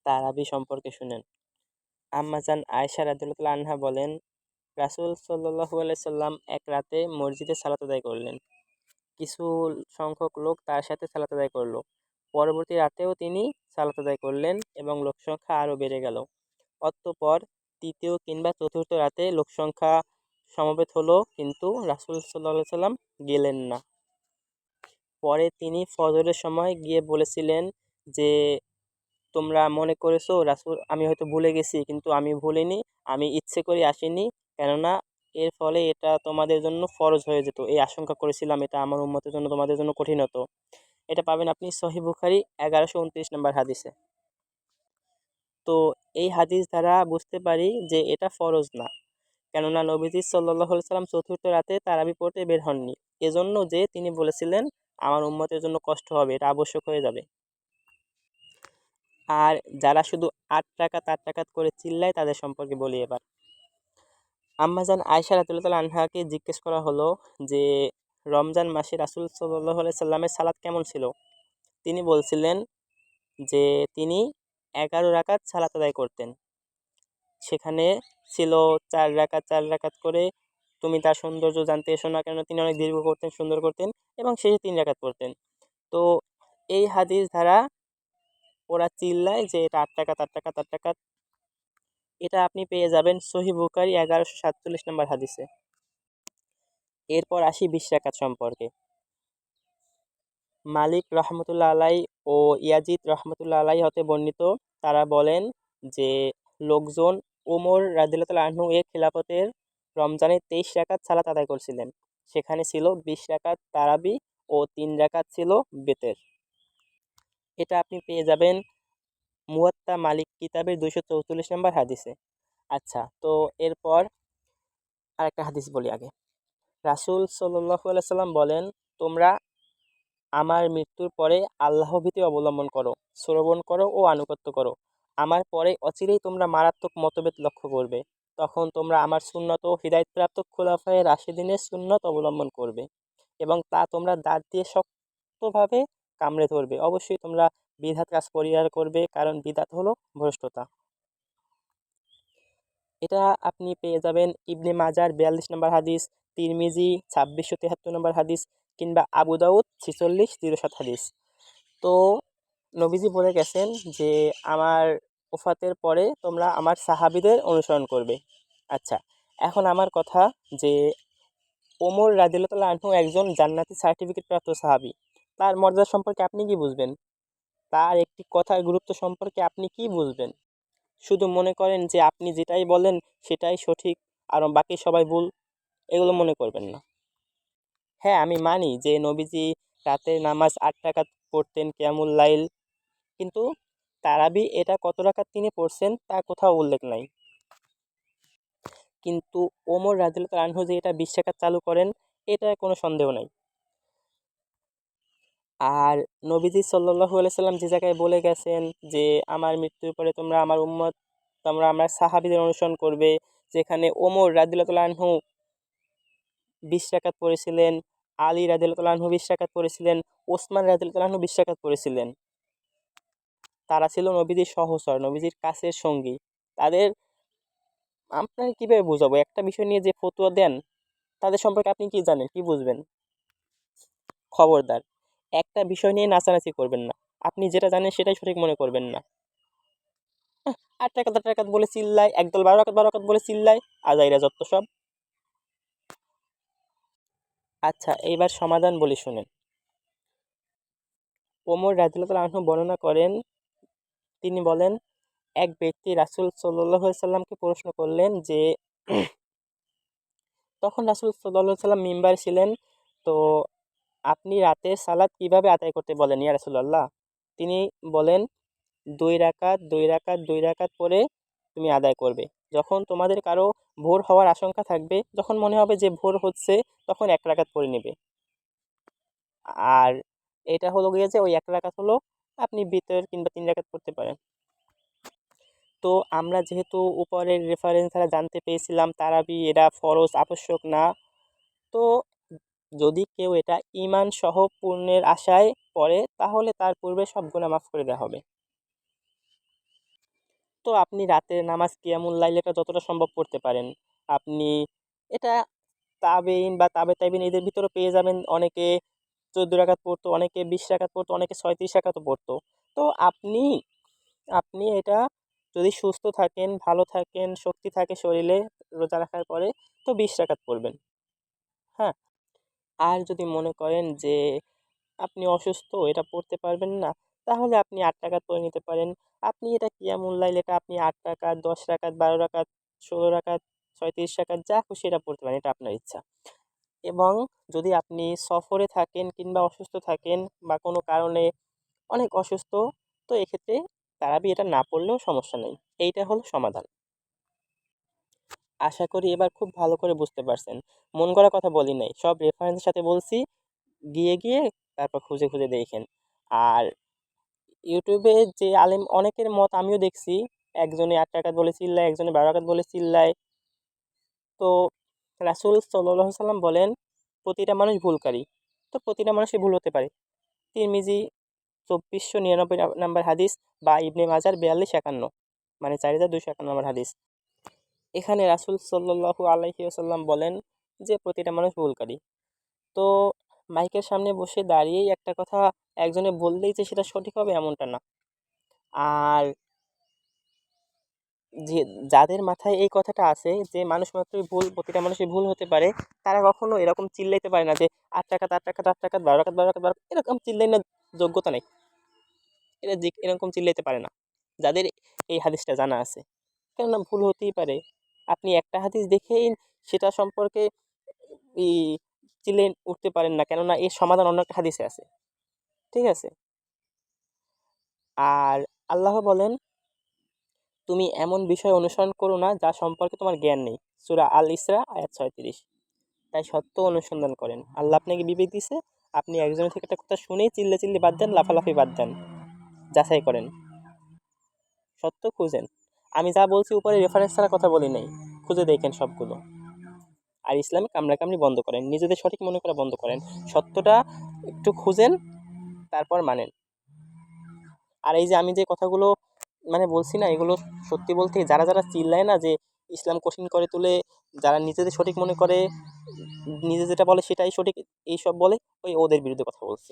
তারাবি সম্পর্কে শুনেন। আম্মাজান আয়েশা রাদিয়াল্লাহু আনহা বলেন, রাসূল সাল্লাল্লাহু আলাইহি সাল্লাম এক রাতে মসজিদে সালাত আদায় করলেন। কিছু সংখ্যক লোক তার সাথে সালাত আদায় করল। পরবর্তী রাতেও তিনি সালাত আদায় করলেন এবং লোকসংখ্যা আরও বেড়ে গেল। অতঃপর তৃতীয় কিংবা চতুর্থ রাতে লোকসংখ্যা সমবেত হলো, কিন্তু রাসূল সাল্লাল্লাহু আলাইহি সাল্লাম গেলেন না। পরে তিনি ফজরের সময় গিয়ে বলেছিলেন যে, তোমরা মনে করেছো রাসূল আমি হয়তো ভুলে গেছি, কিন্তু আমি ভুলিনি, আমি ইচ্ছে করে আসিনি, কেননা এর ফলে এটা তোমাদের জন্য ফরজ হয়ে যেত। এই আশঙ্কা করেছিলাম এটা আমার উম্মতের জন্য তোমাদের জন্য কঠিন হতো। এটা পাবেন আপনি সহিহ বুখারী 1129 নম্বর হাদিসে। তো এই হাদিস দ্বারা বুঝতে পারি যে এটা ফরজ না, কেননা নবীজি সাল্লাল্লাহু আলাইহি সাল্লাম চতুর্থ রাতে তারাবি পড়তে বের হননি, এজন্য যে তিনি বলেছিলেন আমার উম্মতের জন্য কষ্ট হবে, এটা আবশ্যক হয়ে যাবে। আর যারা শুধু 8 রাকাত 8 রাকাত করে চিল্লায় তাদের সম্পর্কে বলি এবার। আম্মাজান আয়েশা রাদিয়াল্লাহু আনহাকে জিজ্ঞেস করা হলো যে রমজান মাসে রাসূল সাল্লাল্লাহু আলাইহি সাল্লামের সালাত কেমন ছিল। তিনি বলছিলেন যে তিনি 11 রাকাত সালাত আদায় করতেন। সেখানে ছিল 4 রাকাত 4 রাকাত করে। তুমি তার সৌন্দর্য জানতে এসো না, কেন তিনি অনেক দীর্ঘ করতেন, সুন্দর করতেন এবং শেষে 3 রাকাত পড়তেন। তো এই হাদিস দ্বারা ওরা চিল্লায় যে এটা 8 রাকাত 8 রাকাত 8 রাকাত। এটা আপনি পেয়ে যাবেন সহিহ বুখারী 1147 নম্বর হাদিসে। এরপর আসি 20 রাকাত সম্পর্কে। মালিক রহমতুল্লাহ আলাই ও ইয়াজিদ রহমতুল্লাহ আলাই হতে বর্ণিত, তারা বলেন যে লোকজন ওমর রাদিয়াল্লাহু আনহু এর খিলাফতের রমজানে 23 রাকাত সালাত আদায় করছিলেন। সেখানে ছিল 20 রাকাত তারাবি ও 3 রাকাত ছিল বেতের। এটা আপনি পেয়ে যাবেন মুয়াত্তা মালিক কিতাবের 244 নম্বর হাদিসে। আচ্ছা, তো এরপর আরেকটা হাদিস বলি আগে। রাসূল সাল্লাল্লাহু আলাইহি সাল্লাম বলেন, তোমরা আমার মৃত্যুর পরে আল্লাহভীতি অবলম্বন করো, শ্রবণ করো ও আনুগত্য করো। আমার পরে অচিরেই তোমরা মারাত্মক মতভেদ লক্ষ্য করবে। তখন তোমরা আমার সুন্নত ও হিদায়াতপ্রাপ্ত খুলাফায়ে রাশিদিনের সুন্নত অবলম্বন করবে এবং তা তোমরা দাঁত দিয়ে শক্তভাবে কামড়ে ধরবে। অবশ্যই তোমরা বিদআত কাজ পরিহার করবে, কারণ বিদআত হলো ভ্রষ্টতা। এটা আপনি পেয়ে যাবেন ইবনে মাজার 42 নম্বর হাদিস, তিরমিজি 2673 নম্বর হাদিস, কিংবা আবু দাউদ 4607 হাদিস। তো নবীজি বলে গেছেন যে আমার ওফাতের পরে তোমরা আমার সাহাবীদের অনুসরণ করবে। আচ্ছা, এখন আমার কথা যে ওমর রাদিয়াল্লাহু আনহু একজন জান্নাতি সার্টিফিকেট প্রাপ্ত সাহাবী। তার মর্যাদা সম্পর্কে আপনি কি বুঝবেন? তার একটি কথার গুরুত্ব সম্পর্কে আপনি কি বুঝবেন? শুধু মনে করেন যে আপনি যেটাই বলেন সেটাই সঠিক আর বাকি সবাই ভুল, এগুলো মনে করবেন না। হ্যাঁ, আমি মানি যে নবীজি রাতের নামাজ 8 রাকাত পড়তেন কিয়ামুল লাইল, কিন্তু তারাবি এটা কত রাকাত তিনি পড়ছেন তা কোথাও উল্লেখ নাই। কিন্তু ওমর রাদিয়াল্লাহু আনহু যে এটা 20 রাকাত চালু করেন, এটা কোনো সন্দেহ নাই। আর নবীজি সাল্লাল্লাহু আলাইহি সাল্লাম যে জায়গায় বলে গেছেন যে আমার মৃত্যুর পরে তোমরা আমার উম্মত, তোমরা আমার সাহাবীদের অনুসরণ করবে, যেখানে ওমর রাদিয়াল্লাহু আনহু 20 রাকাত পড়েছিলেন, আলী রাদিয়াল্লাহু আনহু 20 রাকাত পড়েছিলেন, ওসমান রাদিয়াল্লাহু আনহু 20 রাকাত পড়েছিলেন। তারা ছিল নবীজির সহচর, নবীজির কাছের সঙ্গী। তাদের আপনাকে কিভাবে বোঝাবো? একটা বিষয় নিয়ে যে ফতোয়া দেন তাদের সম্পর্কে আপনি কি জানেন, কি বুঝবেন? খবরদার, একটা বিষয় নিয়ে নাচানাচি করবেন না। আপনি যেটা জানেন সেটাই সঠিক মনে করবেন না। 8 রাকাত 8 রাকাত বলে চিল্লায়, একদল 12 রাকাত 12 রাকাত বলে চিল্লায়, আজাইরা যত সব। আচ্ছা, এইবার সমাধান বলি শুনেন। ওমর রাদিয়াল্লাহু আনহু বর্ণনা করেন, তিনি বলেন, এক ব্যক্তি রাসূল সাল্লাল্লাহু আলাইহি সাল্লামকে প্রশ্ন করলেন যে তখন রাসূল সাল্লাল্লাহু আলাইহি সাল্লাম মিম্বারে ছিলেন, তো আপনি রাতের সালাত কিভাবে আদায় করতে বলেন ইয়া রাসূলুল্লাহ? তিনি বলেন, 2 রাকাত 2 রাকাত 2 রাকাত পরে তুমি আদায় করবে। যখন তোমাদের কারো ভোর হওয়ার আশঙ্কা থাকবে, যখন মনে হবে যে ভোর হচ্ছে, তখন 1 রাকাত পড়ে নেবে। আর এটা হলো গিয়ে যে ওই 1 রাকাত হলো আপনি বিতর কিংবা 3 রাকাত পড়তে পারেন। তো আমরা যেহেতু উপরের রেফারেন্স দ্বারা জানতে পেরেছিলাম তারাবি এটা ফরজ আবশ্যক না, তো যদি কেউ এটা ঈমান সহ পূর্ণের আশায় পড়ে তাহলে তার পূর্বে সব গুনাহ মাফ করে দেওয়া হবে। তো আপনি রাতের নামাজ কিয়ামুল লাইল এটা যতটা সম্ভব পড়তে পারেন। আপনি এটা তাবেইন বা তাবিন এদের ভিতরে পেয়ে যাবেন। অনেকে 14 রাকাত পড়তো, অনেকে 20 রাকাত পড়তো, অনেকে 36 রাকাতও পড়তো। তো আপনি আপনি এটা যদি সুস্থ থাকেন, ভালো থাকেন, শক্তি থাকে শরীরে রোজা রাখার পরে, তো 20 রাকাত পড়বেন। হ্যাঁ? আর যদি মনে করেন যে আপনি অসুস্থ, এটা পড়তে পারবেন না, তাহলে আপনি 8 রাকাত পড়ে নিতে পারেন। আপনি এটা কিয়ামুল লাইল এটা আপনি 8 রাকাত, 10 রাকাত, 12 রাকাত, 16 রাকাত, 36 রাকাত যা খুশি এটা পড়তে পারেন। এটা আপনার ইচ্ছা। এবং যদি আপনি সফরে থাকেন কিংবা অসুস্থ থাকেন বা কোনো কারণে অনেক অসুস্থ, তো এক্ষেত্রে তারাবি এটা না পড়লেও সমস্যা নেই। এইটা হলো সমাধান। আশা করি এবার খুব ভালো করে বুঝতে পারছেন। মন গড়া কথা বলি নাই। সব রেফারেন্সের সাথে বলছি। গিয়ে তারপর খুঁজে দেখেন। আর ইউটিউবে যে আলেম অনেকের মত আমিও দেখছি। একজনে 8 রাকাত বলে চিল্লায়, একজনে 12 রাকাত বলে চিল্লায়। তো রাসূল সাল্লাল্লাহু সাল্লাম বলেন, প্রতিটা মানুষ ভুলকারী। তো প্রতিটা মানুষের ভুল হতে পারে। তিরমিজি 2499 নাম্বার হাদিস বা ইবনে মাজার 4251 মানে 4251 নম্বর হাদিস। এখানে রাসূল সাল্লাল্লাহু আলাইহি ওয়াসাল্লাম বলেন যে প্রতিটা মানুষ ভুলকারী। তো মাইকের সামনে বসে দাঁড়িয়েই একটা কথা একজনে বললেই যে সেটা সঠিক হবে এমনটা না। আর যে যাদের মাথায় এই কথাটা আছে যে মানুষ মাত্রই ভুল, প্রতিটা মানুষের ভুল হতে পারে, তারা কখনো এরকম চিল্লাইতে পারে না যে 8 টাকাত 8 টাকাত 8 টাকাত 12 টাকাত 12 টাকাত 12 এরকম চিল্লানোর যোগ্যতা নেই। এরা এরকম চিল্লাইতে পারে না, যাদের এই হাদিসটা জানা আছে। কেননা ভুল হতেই পারে। আপনি একটা হাদিস দেখেই সেটা সম্পর্কে ই চিল্লে উঠতে পারেন না, কেননা এর সমাধান অন্য একটা হাদিসে আছে। ঠিক আছে? আর আল্লাহ বলেন, তুমি এমন বিষয় অনুসরণ করো না যা সম্পর্কে তোমার জ্ঞান নেই। সূরা আল ইসরা আয়াত 36। তাই সত্য অনুসন্ধান করেন। আল্লাহ আপনাকে বিবেক দিছে, আপনি একজনের থেকে একটা কথা শুনেই চিল্লাচিল্লি বাদ দেন, লাফালাফি বাদ দেন। যাচাই করেন, সত্য খুঁজেন। আমি যা বলছি উপরে রেফারেন্স ছাড়া কথা বলি নাই। খুঁজে দেখেন সবগুলো। আর ইসলামে কামড়াকামড়ি বন্ধ করেন, নিজেদের সঠিক মনে করা বন্ধ করেন। সত্যটা একটু খুঁজেন, তারপর মানেন। আর এই যে আমি যে কথাগুলো মানে বলছি না, এগুলো সত্যি বলতে যারা চিল্লায় না যে ইসলাম কঠিন করে তুলে, যারা নিজেদের সঠিক মনে করে, নিজে যেটা বলে সেটাই সঠিক, এইসব বলে, ওদের বিরুদ্ধে কথা বলছি।